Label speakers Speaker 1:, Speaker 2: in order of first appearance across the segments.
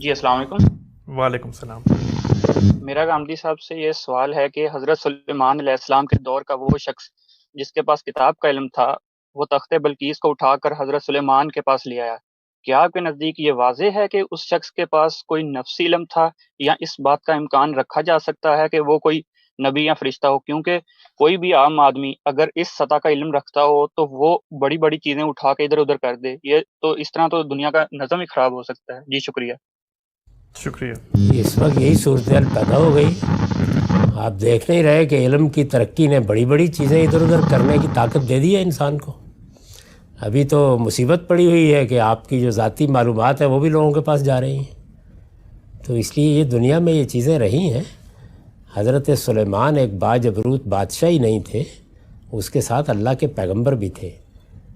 Speaker 1: جی السلام علیکم۔
Speaker 2: وعلیکم السلام۔
Speaker 1: میرا گامدی صاحب سے یہ سوال ہے کہ حضرت سلیمان علیہ السلام کے دور کا وہ شخص جس کے پاس کتاب کا علم تھا، وہ تخت بلقیس کو اٹھا کر حضرت سلیمان کے پاس لے آیا۔ کیا آپ کے نزدیک یہ واضح ہے کہ اس شخص کے پاس کوئی نفسی علم تھا، یا اس بات کا امکان رکھا جا سکتا ہے کہ وہ کوئی نبی یا فرشتہ ہو؟ کیونکہ کوئی بھی عام آدمی اگر اس سطح کا علم رکھتا ہو تو وہ بڑی بڑی چیزیں اٹھا کے ادھر ادھر کر دے، یہ تو اس طرح تو دنیا کا نظم ہی خراب ہو سکتا ہے۔ جی شکریہ۔
Speaker 2: شکریہ۔
Speaker 3: اس وقت یہی صورتحال پیدا ہو گئی۔ آپ دیکھ نہیں رہے کہ علم کی ترقی نے بڑی بڑی چیزیں ادھر ادھر کرنے کی طاقت دے دی ہے انسان کو۔ ابھی تو مصیبت پڑی ہوئی ہے کہ آپ کی جو ذاتی معلومات ہیں وہ بھی لوگوں کے پاس جا رہی ہیں۔ تو اس لیے یہ دنیا میں یہ چیزیں رہی ہیں۔ حضرت سلیمان ایک باجبروت بادشاہ ہی نہیں تھے، اس کے ساتھ اللہ کے پیغمبر بھی تھے۔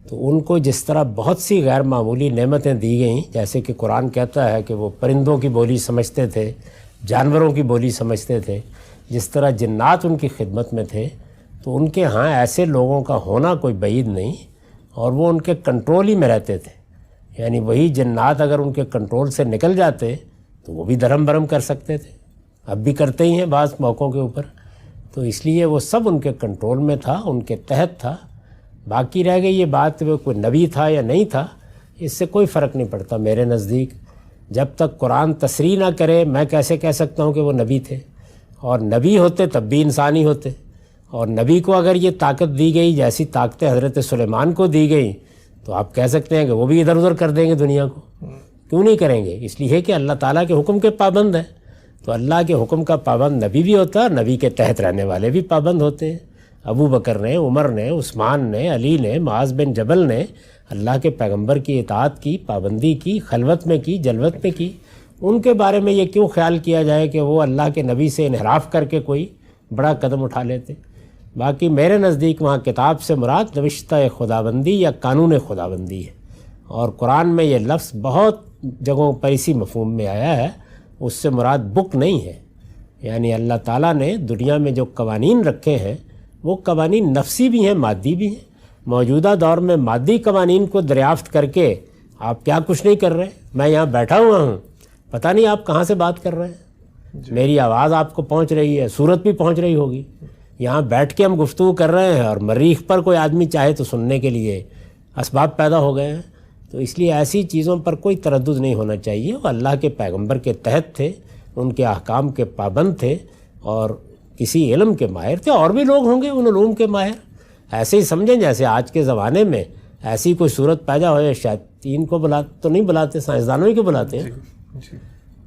Speaker 3: تو ان کو جس طرح بہت سی غیر معمولی نعمتیں دی گئیں، جیسے کہ قرآن کہتا ہے کہ وہ پرندوں کی بولی سمجھتے تھے، جانوروں کی بولی سمجھتے تھے، جس طرح جنات ان کی خدمت میں تھے، تو ان کے ہاں ایسے لوگوں کا ہونا کوئی بعید نہیں، اور وہ ان کے کنٹرول ہی میں رہتے تھے۔ یعنی وہی جنات اگر ان کے کنٹرول سے نکل جاتے تو وہ بھی دھرم برم کر سکتے تھے، اب بھی کرتے ہی ہیں بعض موقعوں کے اوپر۔ تو اس لیے وہ سب ان کے کنٹرول میں تھا، ان کے تحت تھا۔ باقی رہ گئی یہ بات وہ کوئی نبی تھا یا نہیں تھا، اس سے کوئی فرق نہیں پڑتا میرے نزدیک۔ جب تک قرآن تصریح نہ کرے میں کیسے کہہ سکتا ہوں کہ وہ نبی تھے؟ اور نبی ہوتے تب بھی انسانی ہوتے، اور نبی کو اگر یہ طاقت دی گئی جیسی طاقتیں حضرت سلیمان کو دی گئیں تو آپ کہہ سکتے ہیں کہ وہ بھی ادھر ادھر کر دیں گے دنیا کو۔ کیوں نہیں کریں گے؟ اس لیے کہ اللہ تعالیٰ کے حکم کے پابند ہیں۔ تو اللہ کے حکم کا پابند نبی بھی ہوتا ہے، اور نبی کے تحت رہنے والے بھی پابند ہوتے ہیں۔ ابو بکر نے، عمر نے، عثمان نے، علی نے، معاذ بن جبل نے اللہ کے پیغمبر کی اطاعت کی، پابندی کی، خلوت میں کی، جلوت میں کی۔ ان کے بارے میں یہ کیوں خیال کیا جائے کہ وہ اللہ کے نبی سے انحراف کر کے کوئی بڑا قدم اٹھا لیتے؟ باقی میرے نزدیک وہاں کتاب سے مراد نوشتہ خداوندی یا قانون خداوندی ہے، اور قرآن میں یہ لفظ بہت جگہوں پر اسی مفہوم میں آیا ہے۔ اس سے مراد بک نہیں ہے، یعنی اللہ تعالیٰ نے دنیا میں جو قوانین رکھے ہیں وہ قوانین نفسی بھی ہیں، مادی بھی ہیں۔ موجودہ دور میں مادی قوانین کو دریافت کر کے آپ کیا کچھ نہیں کر رہے؟ میں یہاں بیٹھا ہوا ہوں، پتہ نہیں آپ کہاں سے بات کر رہے ہیں، میری آواز آپ کو پہنچ رہی ہے، صورت بھی پہنچ رہی ہوگی۔ یہاں بیٹھ کے ہم گفتگو کر رہے ہیں، اور مریخ پر کوئی آدمی چاہے تو سننے کے لیے اسباب پیدا ہو گئے ہیں۔ تو اس لیے ایسی چیزوں پر کوئی تردد نہیں ہونا چاہیے۔ وہ اللہ کے پیغمبر کے تحت تھے، ان کے احکام کے پابند تھے، اور کسی علم کے ماہر تھے۔ اور بھی لوگ ہوں گے ان علوم کے ماہر، ایسے ہی سمجھیں جیسے آج کے زمانے میں ایسی کوئی صورت پیدا ہوئے، شیاطین کو تو نہیں بلاتے، سائنسدانوں ہی کو بلاتے ہیں۔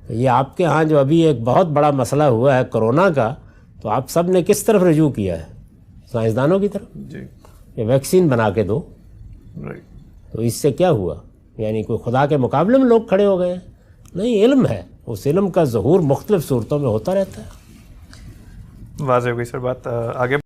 Speaker 3: یہ آپ کے ہاں جو ابھی ایک بہت بڑا مسئلہ ہوا ہے کرونا کا، تو آپ سب نے کس طرف رجوع کیا ہے؟ سائنسدانوں کی طرف، کہ ویکسین بنا کے دو۔ تو اس سے کیا ہوا؟ یعنی کوئی خدا کے مقابلے میں لوگ کھڑے ہو گئے ہیں؟ نہیں، علم ہے، اس علم کا ظہور مختلف صورتوں میں ہوتا رہتا ہے۔
Speaker 2: واضح ہو گئی سر بات۔ آگے